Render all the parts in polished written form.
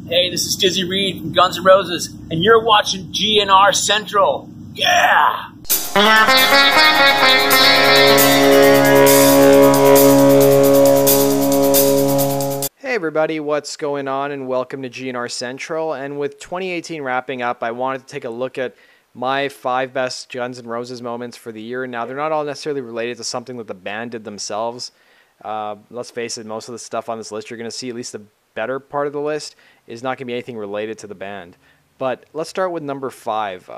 Hey, this is Dizzy Reed from Guns N' Roses, and you're watching GNR Central. Yeah! Hey everybody, what's going on, and welcome to GNR Central. And with 2018 wrapping up, I wanted to take a look at my 5 best Guns N' Roses moments for the year. Now, they're not all necessarily related to something that the band did themselves. Let's face it, most of the stuff on this list you're going to see, at least the better part of the list, is not going to be anything related to the band. But let's start with number 5.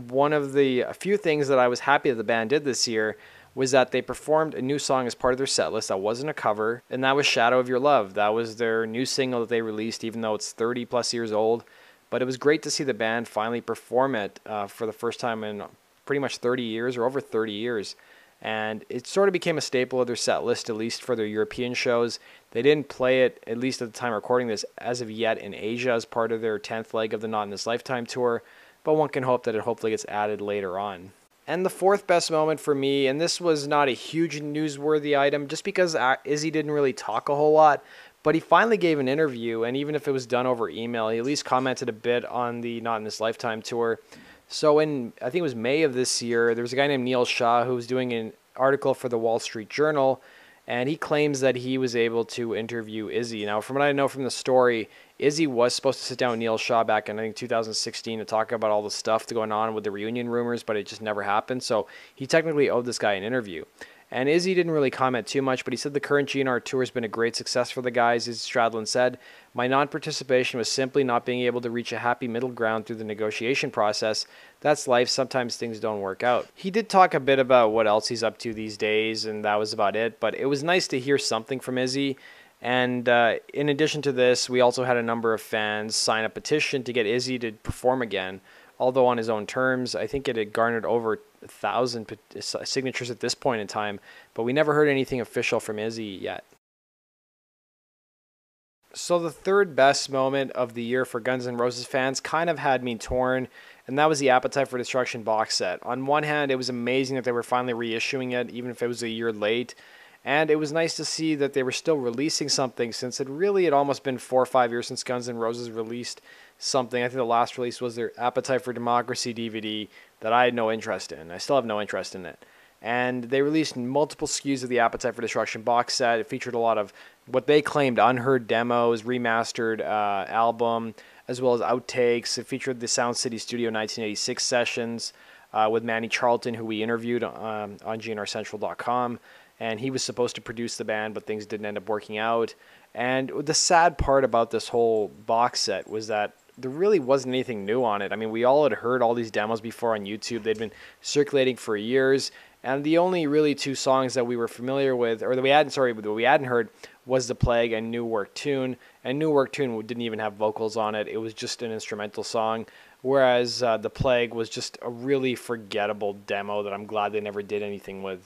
One of the few things that I was happy that the band did this year was that they performed a new song as part of their set list that wasn't a cover, and that was Shadow of Your Love. That was their new single that they released, even though it's 30 plus years old. But it was great to see the band finally perform it for the first time in pretty much 30 years, or over 30 years. And it sort of became a staple of their set list, at least for their European shows. They didn't play it, at least at the time of recording this, as of yet in Asia as part of their 10th leg of the Not in This Lifetime tour, but one can hope that it hopefully gets added later on. And the 4th best moment for me, and this was not a huge newsworthy item, just because Izzy didn't really talk a whole lot, but he finally gave an interview, and even if it was done over email, he at least commented a bit on the Not in This Lifetime tour. So in, I think it was May of this year, there was a guy named Neil Shah who was doing an article for the Wall Street Journal, and he claims that he was able to interview Izzy. Now, from what I know from the story, Izzy was supposed to sit down with Neil Shah back in, I think, 2016 to talk about all the stuff going on with the reunion rumors, but it just never happened. So he technically owed this guy an interview. And Izzy didn't really comment too much, but he said the current GNR tour has been a great success for the guys. As Stradlin said, my non-participation was simply not being able to reach a happy middle ground through the negotiation process. That's life. Sometimes things don't work out. He did talk a bit about what else he's up to these days, and that was about it. But it was nice to hear something from Izzy. And in addition to this, we also had a number of fans sign a petition to get Izzy to perform again, although on his own terms. I think it had garnered over 1,000 signatures at this point in time, but we never heard anything official from Izzy yet. So the 3rd best moment of the year for Guns N' Roses fans kind of had me torn, and that was the Appetite for Destruction box set. On one hand, it was amazing that they were finally reissuing it, even if it was a year late. And it was nice to see that they were still releasing something, since it really had almost been 4 or 5 years since Guns N' Roses released something. I think the last release was their Appetite for Democracy DVD that I had no interest in. I still have no interest in it. And they released multiple SKUs of the Appetite for Destruction box set. It featured a lot of what they claimed unheard demos, remastered album, as well as outtakes. It featured the Sound City Studio 1986 sessions with Manny Charlton, who we interviewed on GNRCentral.com. And he was supposed to produce the band, but things didn't end up working out. And the sad part about this whole box set was that there really wasn't anything new on it. I mean, we all had heard all these demos before on YouTube. They'd been circulating for years. And the only really 2 songs that we were familiar with, or that we hadn't heard, was The Plague and New Work Tune. And New Work Tune didn't even have vocals on it. It was just an instrumental song. Whereas The Plague was just a really forgettable demo that I'm glad they never did anything with.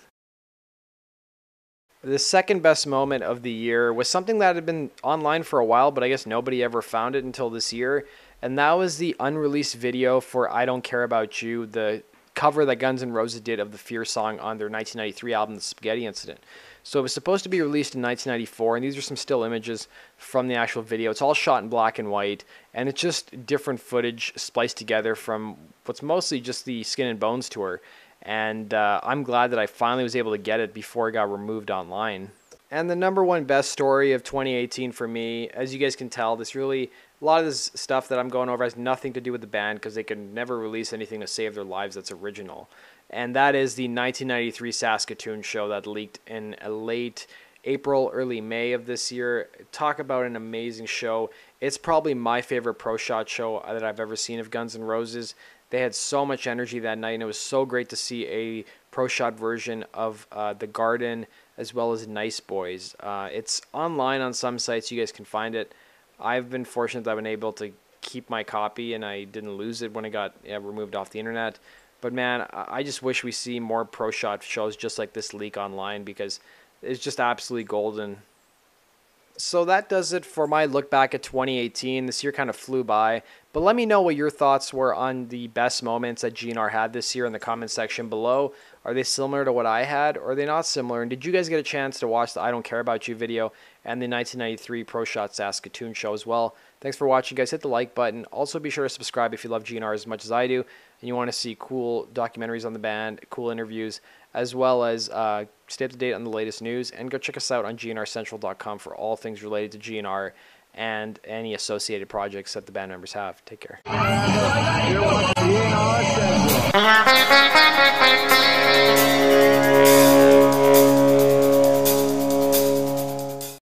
The 2nd best moment of the year was something that had been online for a while, but I guess nobody ever found it until this year. And that was the unreleased video for I Don't Care About You, the cover that Guns N' Roses did of the Fear song on their 1993 album, The Spaghetti Incident. So it was supposed to be released in 1994, and these are some still images from the actual video. It's all shot in black and white, and it's just different footage spliced together from what's mostly just the Skin and Bones tour. And I'm glad that I finally was able to get it before it got removed online. And the number 1 best story of 2018 for me, as you guys can tell, a lot of this stuff that I'm going over has nothing to do with the band, because they can never release anything to save their lives that's original. And that is the 1993 Saskatoon show that leaked in late April, early May of this year. Talk about an amazing show. It's probably my favorite pro shot show that I've ever seen of Guns N' Roses. They had so much energy that night, and it was so great to see a pro shot version of The Garden as well as Nice Boys. It's online on some sites. You guys can find it. I've been fortunate that I've been able to keep my copy, and I didn't lose it when it got removed off the internet. But man, I just wish we see more pro shot shows just like this leak online, because it's just absolutely golden. So that does it for my look back at 2018. This year kind of flew by, but let me know what your thoughts were on the best moments that GNR had this year in the comment section below. Are they similar to what I had, or are they not similar? And did you guys get a chance to watch the I Don't Care About You video and the 1993 Pro Shot Saskatoon show as well? Thanks for watching, guys. Hit the like button. Also, be sure to subscribe if you love GNR as much as I do, and you want to see cool documentaries on the band, cool interviews, as well as stay up to date on the latest news. And go check us out on gnrcentral.com for all things related to GNR and any associated projects that the band members have. Take care.